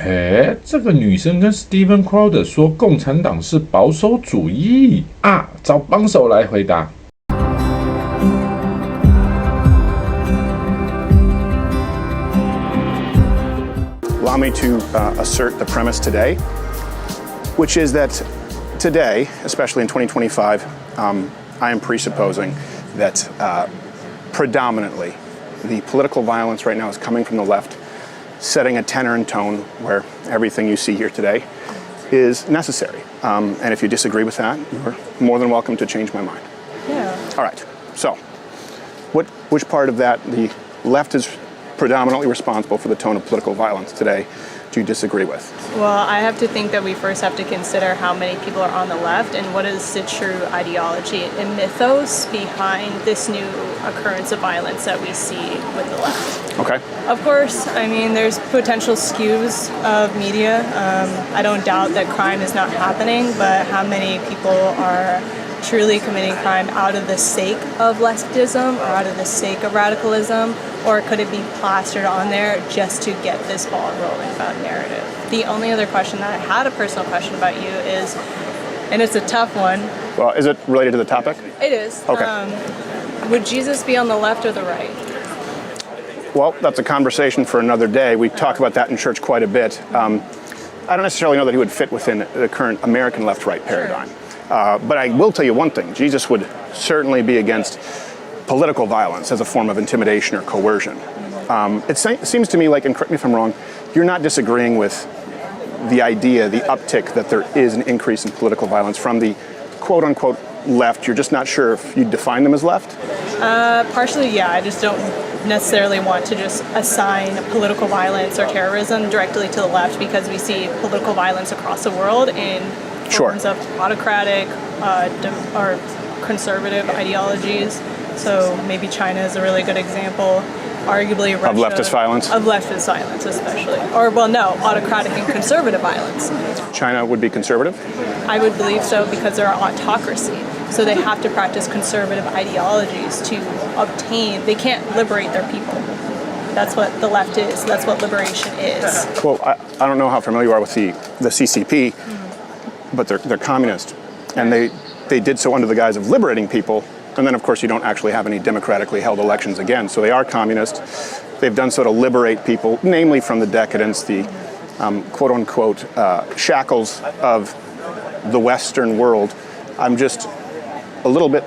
嘿，这个女生跟 Steven Crowder 说共产党是保守主义啊，找帮手来回答。Allow me to assert the premise today, which is that today, especially in 2025, I am presupposing that predominantly the political violence right now is coming from the left, setting a tenor and tone where everything you see here today is necessary. And if you disagree with that, you're more than welcome to change my mind. Yeah. All right. So, which part of that, the left is predominantly responsible for the tone of political violence today, do you disagree with? Well, I have to think that we first have to consider how many people are on the left and what is the true ideology and mythos behind this new occurrence of violence that we see with the left. Okay. Of course, I mean, there's potential skews of media. I don't doubt that crime is not happening, but how many people are truly committing crime out of the sake of leftism or out of the sake of radicalism, or could it be plastered on there just to get this ball rolling about narrative? The only other question that I had, a personal question about you is, and it's a tough one. Well, is it related to the topic? It is. Okay. Would Jesus be on the left or the right? Well, that's a conversation for another day. We talk about that in church quite a bit. I don't necessarily know that he would fit within the current American left-right paradigm. But I will tell you one thing. Jesus would certainly be against political violence as a form of intimidation or coercion. It seems to me like, and correct me if I'm wrong, you're not disagreeing with the idea, the uptick that there is an increase in political violence from the quote-unquote left. You're just not sure if you define them as left? Partially, yeah. I just don't necessarily want to just assign political violence or terrorism directly to the left, because we see political violence across the world in forms of autocratic or conservative ideologies. So maybe China is a really good example. Arguably Russia. Of leftist violence? Of leftist violence, especially. Or, well, no, autocratic and conservative violence. China would be conservative? I would believe so, because they're an autocracy. So they have to practice conservative ideologies to obtain, they can't liberate their people. That's what the left is. That's what liberation is. Well, I don't know how familiar you are with the CCP, but they're communist. And they did so under the guise of liberating people. And then, of course, you don't actually have any democratically held elections again. So they are communist. They've done so to liberate people, namely from the decadence, the quote-unquote shackles of the Western world. I'm just a little bit,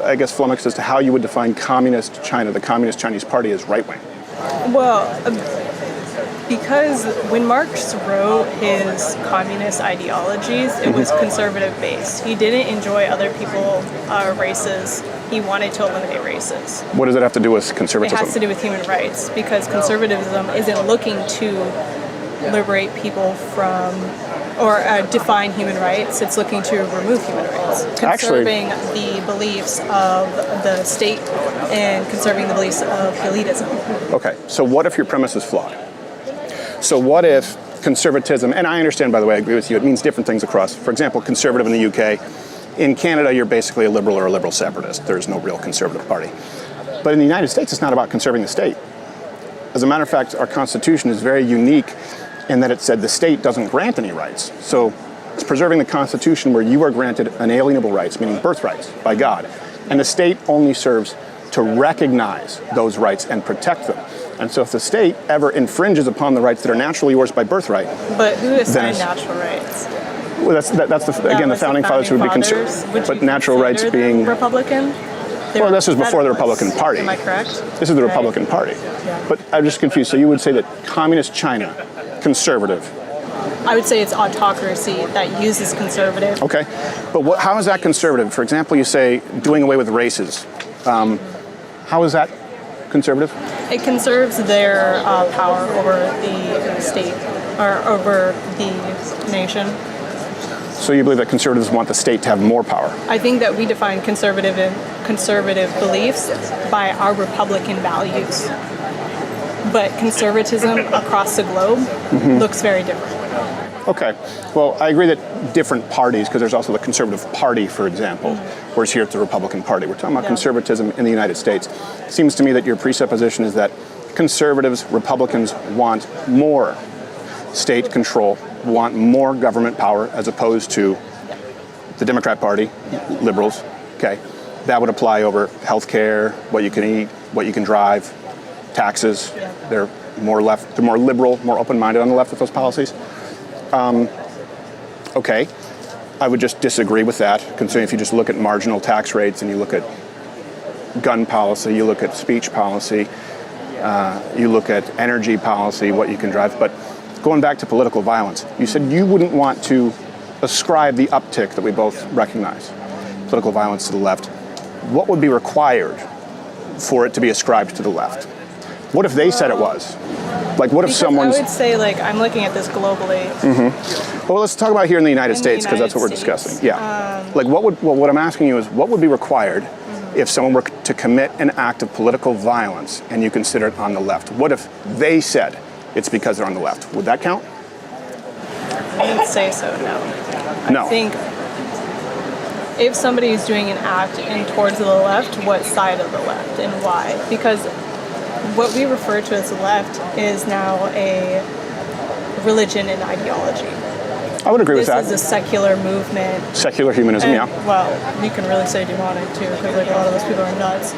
I guess, flummoxed as to how you would define communist China, the Communist Chinese Party, as right-wing. Well, because when Marx wrote his communist ideologies, it was conservative-based. He didn't enjoy other people, races. He wanted to eliminate races. What does it have to do with conservatism? It has to do with human rights, because conservatism isn't looking to liberate people from or define human rights. It's looking to remove human rights. Conserving the beliefs of the state and conserving the beliefs of elitism. Okay, so what if your premise is flawed? So what if conservatism, and I understand, by the way, I agree with you, it means different things across. For example, conservative in the UK. In Canada, you're basically a liberal or a liberal separatist. There's no real conservative party. But in the United States, it's not about conserving the state. As a matter of fact, our Constitution is very unique in that it said the state doesn't grant any rights. So it's preserving the Constitution where you are granted unalienable rights, meaning birthrights, by God. And the state only serves to recognize those rights and protect them. And so if the state ever infringes upon the rights that are naturally yours by birthright... But who assigned natural rights? Well, that's again, the founding fathers would be conservative. But natural rights being... Republican? Well, this was before the Republican Party. Am I correct? This is the Republican Party. Yeah. But I'm just confused. So you would say that communist China, conservative... I would say it's autocracy that uses conservative. Okay. But how is that conservative? For example, you say doing away with races. How is that conservative? It conserves their power over the state or over the nation. So you believe that conservatives want the state to have more power? I think that we define conservative beliefs by our Republican values. But conservatism across the globe looks very different. Okay. Well, I agree that different parties, because there's also the Conservative Party, for example, whereas here it's the Republican Party. We're talking about conservatism in the United States. It seems to me that your presupposition is that conservatives, Republicans want more state control, want more government power as opposed to the Democrat Party, liberals, okay? That would apply over healthcare, what you can eat, what you can drive, taxes. They're more left, they're more liberal, more open-minded on the left with those policies. Okay, I would just disagree with that, considering if you just look at marginal tax rates and you look at gun policy, you look at speech policy, you look at energy policy, what you can drive. But going back to political violence, you said you wouldn't want to ascribe the uptick that we both recognize, political violence to the left. What would be required for it to be ascribed to the left? What if they said it was? Like, what if someone's... I would say, like, I'm looking at this globally. Well, let's talk about here in the United States, because that's what we're discussing. Yeah. Like, what I'm asking you is, what would be required if someone were to commit an act of political violence and you consider it on the left? What if they said it's because they're on the left? Would that count? I would say so, no. No. I think if somebody is doing an act in towards the left, what side of the left and why? Because what we refer to as the left is now a religion and ideology. I would agree with that. This is a secular movement. Secular humanism, And, yeah. well, you can really say demonic too, because like a lot of those people are nuts.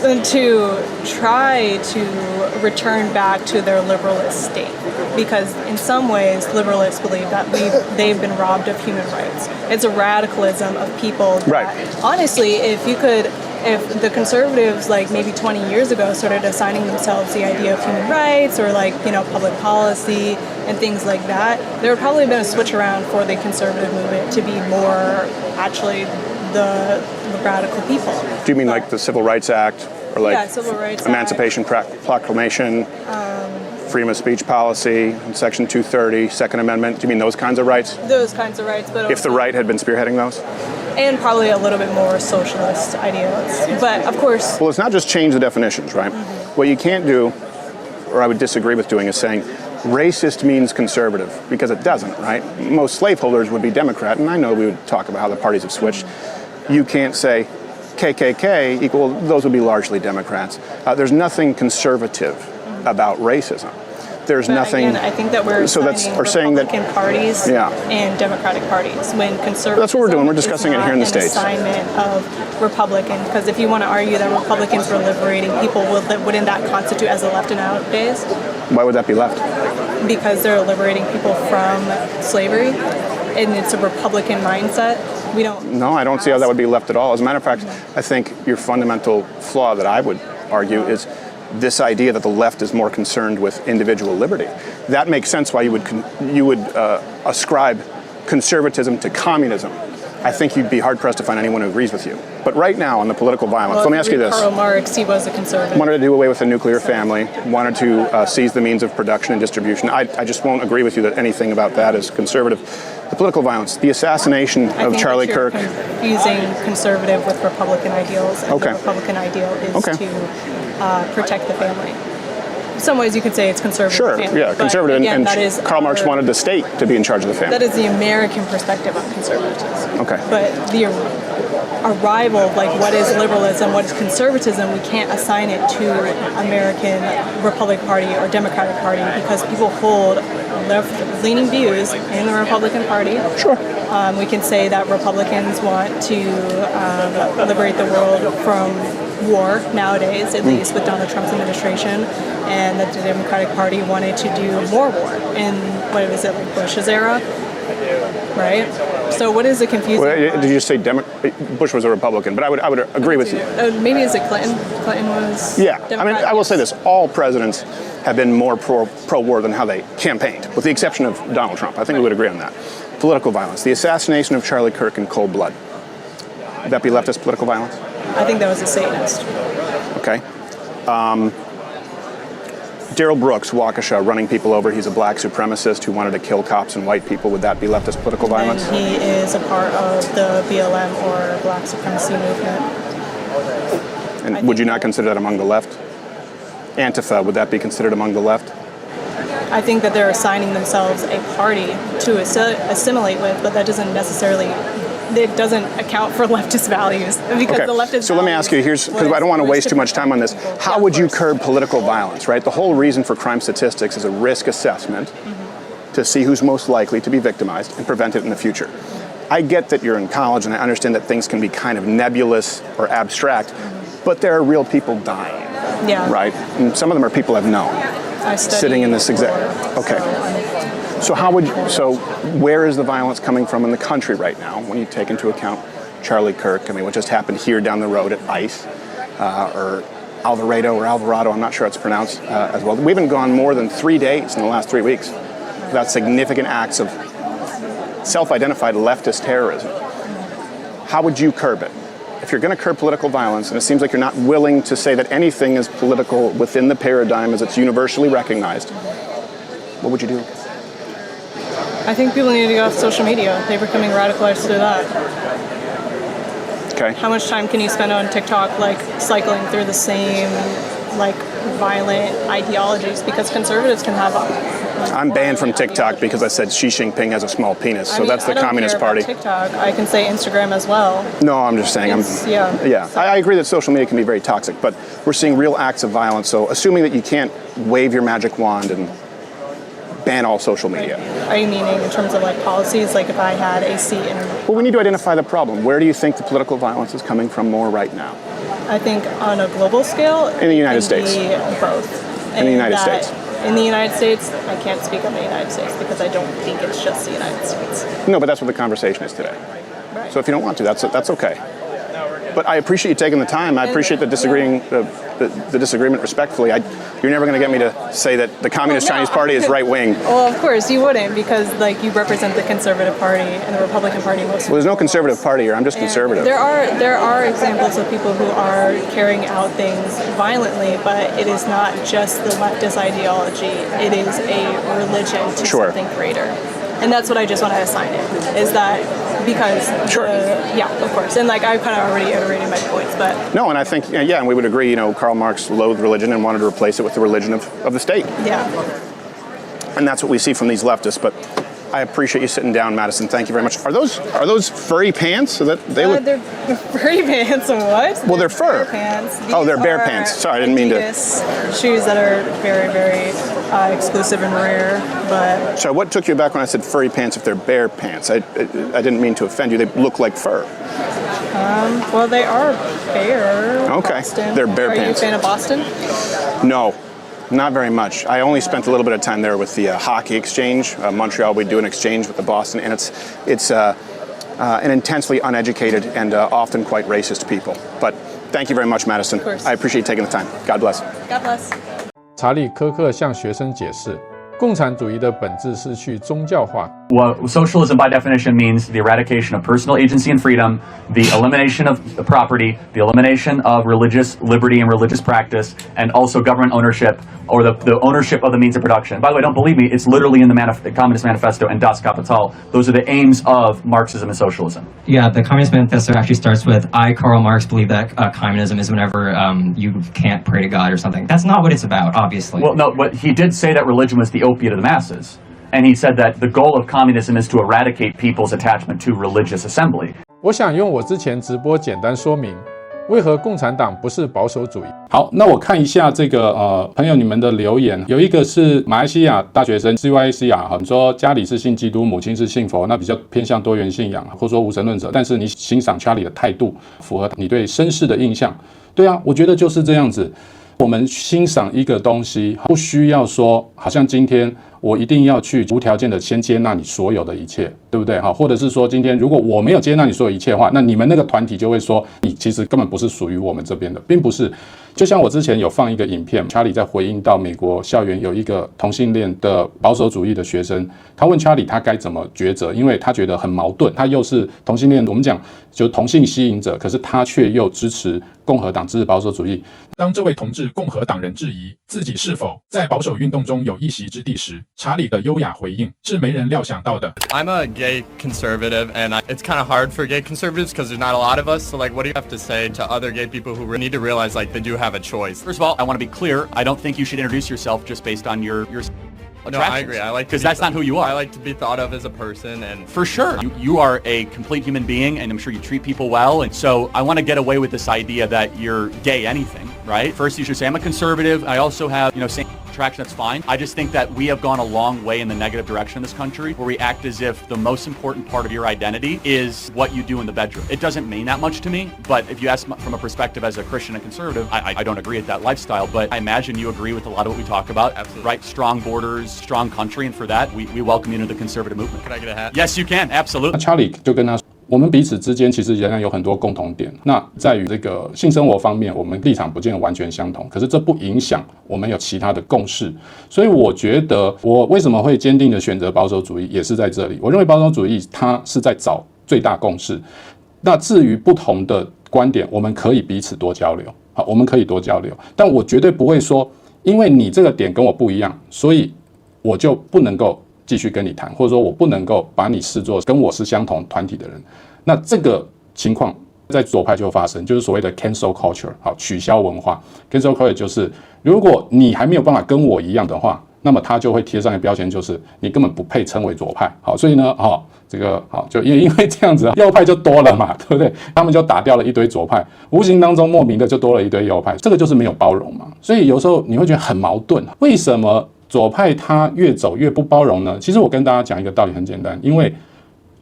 And to try to return back to their liberalist state, because in some ways, liberalists believe that they've been robbed of human rights. It's a radicalism of people that, honestly, if the conservatives, like maybe 20 years ago, started assigning themselves the idea of human rights or like, you know, public policy and things like that, there would probably have been a switch around for the conservative movement to be more actually the radical people. Do you mean like the Civil Rights Act or like Civil Rights Emancipation Proclamation, freedom of speech policy, Section 230, Second Amendment? Do you mean those kinds of rights? Those kinds of rights, but if the right had been spearheading those? And probably a little bit more socialist ideals. But of course... Well, it's not just change the definitions, right? What you can't do, or I would disagree with doing, is saying racist means conservative, because it doesn't, right? Most slaveholders would be Democrat, and I know we would talk about how the parties have switched. You can't say KKK equal, those would be largely Democrats. There's nothing conservative about racism. There's nothing. Again, I think that we're saying Republican parties and Democratic parties when conservative. That's what we're doing. We're discussing it here in the States. Assignment of Republican, because if you want to argue that Republicans were liberating people, wouldn't that constitute as a left nowadays? Why would that be left? Because they're liberating people from slavery, and it's a Republican mindset. We don't. No, I don't see how that would be left at all. As a matter of fact, I think your fundamental flaw that I would argue is this idea that the left is more concerned with individual liberty. That makes sense why you would ascribe conservatism to communism. I think you'd be hard-pressed to find anyone who agrees with you. But right now on the political violence, let me ask you this. Karl Marx, he was a conservative. Wanted to do away with the nuclear family, wanted to seize the means of production and distribution. I just won't agree with you that anything about that is conservative. The political violence, the assassination of Charlie Kirk. Using conservative with Republican ideals, and the Republican ideal is to protect the family. In some ways you could say it's conservative. Sure, family, yeah, conservative, again, and Karl Marx wanted the state to be in charge of the family. That is the American perspective on conservatism. Okay. But the arrival, like what is liberalism, what is conservatism, we can't assign it to American Republican Party or Democratic Party, because people hold left-leaning views in the Republican Party. Sure. We can say that Republicans want to liberate the world from war nowadays, at least with Donald Trump's administration, and that the Democratic Party wanted to do more war in, what was it, like Bush's era? Right? So what is the confusing Did you just say Bush was a Republican? But I would agree with you. Maybe is it Clinton? Clinton was Democrat? I mean, I will say this. All presidents have been more pro-war than how they campaigned, with the exception of Donald Trump. I think we would agree on that. Political violence. The assassination of Charlie Kirk in cold blood. Would that be leftist political violence? I think that was a Satanist. Okay. Darrell Brooks, Waukesha, running people over. He's a black supremacist who wanted to kill cops and white people. Would that be leftist political violence? And he is a part of the BLM or black supremacy movement. And would you not consider that among the left? Antifa, would that be considered among the left? I think that they're assigning themselves a party to assimilate with, but that doesn't necessarily it doesn't account for leftist values because the leftist. So let me ask you, because I don't want to waste too much time on this. How would you curb political violence, right? The whole reason for crime statistics is a risk assessment to see who's most likely to be victimized and prevent it in the future. I get that you're in college and I understand that things can be kind of nebulous or abstract, but there are real people dying, right? And some of them are people I've known sitting in this exact. Okay. So where is the violence coming from in the country right now when you take into account Charlie Kirk? I mean, what just happened here down the road at ICE, or Alvarado, I'm not sure how it's pronounced as well. We haven't gone more than 3 days in the last 3 weeks without significant acts of self-identified leftist terrorism. How would you curb it? If you're going to curb political violence, and it seems like you're not willing to say that anything is political within the paradigm as it's universally recognized, what would you do? I think people need to get off social media. They're becoming radicalized through that. Okay. How much time can you spend on TikTok, like cycling through the same, like violent ideologies? Because conservatives can have. I'm banned from TikTok because I said Xi Jinping has a small penis, so that's the Communist Party. TikTok. I can say Instagram as well. No, I'm just saying. I agree that social media can be very toxic, but we're seeing real acts of violence. So assuming that you can't wave your magic wand and ban all social media. Are you meaning in terms of like policies, like if I had a seat in... Well, we need to identify the problem. Where do you think the political violence is coming from more right now? I think on a global scale... In the United States. Both. In the United States. In the United States, I can't speak on the United States because I don't think it's just the United States. No, but that's what the conversation is today. Right. So if you don't want to, that's okay. But I appreciate you taking the time. I appreciate the disagreement respectfully. You're never going to get me to say that the Communist Chinese Party is right-wing. Well, of course, you wouldn't because like you represent the Conservative Party and the Republican Party most. Well, there's no Conservative Party here. I'm just conservative. There are examples of people who are carrying out things violently, but it is not just the leftist ideology. It is a religion to something greater. And that's what I just want to assign it, is that because, of course. And like I kind of already iterated my points, but. No, and I think, and we would agree, Karl Marx loathed religion and wanted to replace it with the religion of the state. Yeah. And that's what we see from these leftists, but I appreciate you sitting down, Madison. Thank you very much. Are those furry pants? So that they look... They're furry pants and what? Well, they're fur. Bear pants. They're bear pants. Sorry, I didn't mean to... shoes that are very, very exclusive and rare, but... So what took you back when I said furry pants if they're bear pants? I didn't mean to offend you. They look like fur. Well, they are bear. Okay, Boston. They're bear pants. Are you a fan of Boston? No. Not very much. I only spent a little bit of time there with the hockey exchange. Montreal, we do an exchange with the Boston, and it's an intensely uneducated and often quite racist people. But thank you very much, Madison. Of course. I appreciate you taking the time. God bless. God bless. 查理·科克向学生解释，共产主义的本质是去宗教化。Well, socialism by definition means the eradication of personal agency and freedom, the elimination of property, the elimination of religious liberty and religious practice, and also government ownership or the ownership of the means of production. By the way, don't believe me, it's literally in the Communist Manifesto and Das Kapital. Those are the aims of Marxism and socialism. Yeah, the Communist Manifesto actually starts with, I, Karl Marx, believe that communism is whenever you can't pray to God or something. That's not what it's about, obviously. Well, no, but he did say that religion was the opiate of the masses. And he said that the goal of communism is to eradicate people's attachment to religious assembly. 我想用我之前直播简单说明，为何共产党不是保守主义。好，那我看一下这个朋友你们的留言，有一个是马来西亚大学生 CYC 啊，你说家里是信基督，母亲是信佛，那比较偏向多元信仰，或者说无神论者，但是你欣赏 Charlie 的态度，符合你对绅士的印象。对啊，我觉得就是这样子。我们欣赏一个东西，不需要说，好像今天我一定要去无条件的先接纳你所有的一切，对不对？或者是说，今天如果我没有接纳你所有一切的话，那你们那个团体就会说，你其实根本不是属于我们这边的，并不是。就像我之前有放一个影片，查理在回应到美国校园有一个同性恋的保守主义的学生，他问查理他该怎么抉择，因为他觉得很矛盾，他又是同性恋，我们讲就同性吸引者，可是他却又支持共和党，支持保守主义。当这位同志共和党人质疑自己是否在保守运动中有一席之地时，查理的优雅回应是没人料想到的。I'm a gay conservative, and it's kind of hard for gay conservatives because there's not a lot of us. So, like, what do you have to say to other gay people who need to realize, like, they do have a choice? First of all, I want to be clear. I don't think you should introduce yourself just based on your No, I agree. I like because that's not who you are. I like to be thought of as a person, and for sure, you are a complete human being, and I'm sure you treat people well. And so I want to get away with this idea that you're gay anything, right? First, you should say I'm a conservative. I also have, same attraction. That's fine. I just think that we have gone a long way in the negative direction in this country, where we act as if the most important part of your identity is what you do in the bedroom. It doesn't mean that much to me, but if you ask from a perspective as a Christian and conservative, I don't agree with that lifestyle, but I imagine you agree with a lot of what we talk about. Absolutely. Right? Strong borders, strong country, and for that, we welcome you into the conservative movement. Can I get a hat? Yes, you can. Absolutely. Charlie 就跟他说，我们彼此之间其实仍然有很多共同点。那在于这个性生活方面，我们立场不见得完全相同，可是这不影响我们有其他的共识。所以我觉得，我为什么会坚定的选择保守主义，也是在这里。我认为保守主义它是在找最大共识。那至于不同的观点，我们可以彼此多交流。好，我们可以多交流，但我绝对不会说，因为你这个点跟我不一样，所以我就不能够继续跟你谈，或者说我不能够把你视作跟我是相同团体的人。那这个情况在左派就发生，就是所谓的 cancel culture， 好，取消文化。cancel culture 就是如果你还没有办法跟我一样的话，那么他就会贴上一个标签，就是你根本不配称为左派。好，所以呢，这个好，就因为这样子，右派就多了嘛，对不对？他们就打掉了一堆左派，无形当中莫名的就多了一堆右派，这个就是没有包容嘛。所以有时候你会觉得很矛盾，为什么左派它越走越不包容呢？其实我跟大家讲一个道理很简单，因为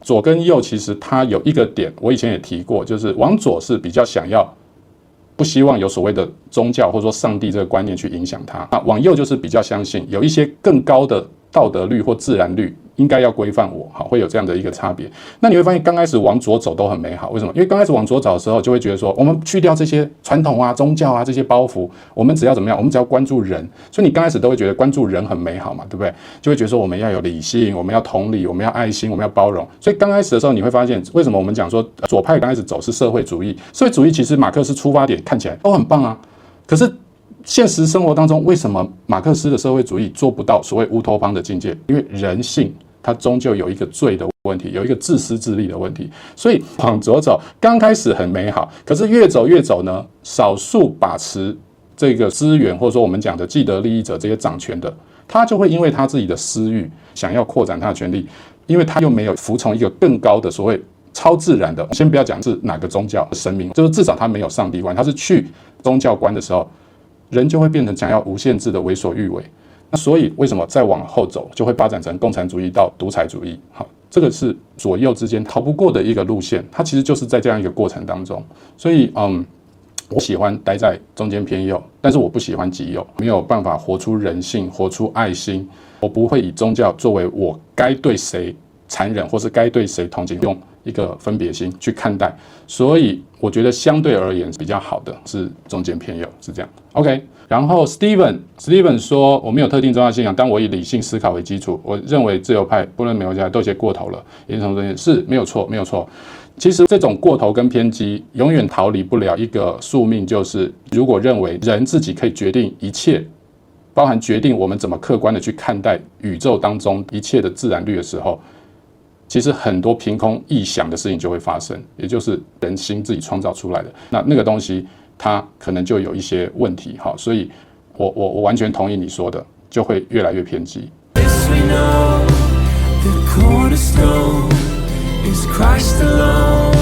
左跟右其实它有一个点，我以前也提过，就是往左是比较想要不希望有所谓的宗教或者说上帝这个观念去影响它，那往右就是比较相信有一些更高的道德律或自然律应该要规范我，好，会有这样的一个差别。那你会发现刚开始往左走都很美好，为什么？因为刚开始往左走的时候就会觉得说，我们去掉这些传统啊、宗教啊这些包袱，我们只要怎么样？我们只要关注人，所以你刚开始都会觉得关注人很美好嘛，对不对？就会觉得说我们要有理性，我们要同理，我们要爱心，我们要包容。所以刚开始的时候你会发现，为什么我们讲说左派刚开始走是社会主义？社会主义其实马克思出发点看起来都很棒啊，可是现实生活当中，为什么马克思的社会主义做不到所谓乌托邦的境界？因为人性它终究有一个罪的问题，有一个自私自利的问题。所以往左走，刚开始很美好，可是越走越走呢，少数把持这个资源或者说我们讲的既得利益者这些掌权的，他就会因为他自己的私欲，想要扩展他的权利，因为他又没有服从一个更高的所谓超自然的，先不要讲是哪个宗教的神明，就是至少他没有上帝观，他是去宗教观的时候，人就会变成想要无限制的为所欲为。那所以为什么再往后走就会发展成共产主义到独裁主义？好，这个是左右之间逃不过的一个路线，它其实就是在这样一个过程当中。所以我喜欢待在中间偏右，但是我不喜欢极右，没有办法活出人性，活出爱心。我不会以宗教作为我该对谁残忍或是该对谁同情用一个分别心去看待，所以我觉得相对而言比较好的是中间偏右，是这样。OK， 然后 Steven 说，我没有特定宗教信仰，但我以理性思考为基础，我认为自由派不论美国家都有些过头了，也是没有错。其实这种过头跟偏激永远逃离不了一个宿命，就是如果认为人自己可以决定一切，包含决定我们怎么客观的去看待宇宙当中一切的自然律的时候，其实很多凭空臆想的事情就会发生，也就是人心自己创造出来的。那个东西它可能就有一些问题，好，所以我完全同意你说的，就会越来越偏激。Yes, we know the cornerstone is Christ alone.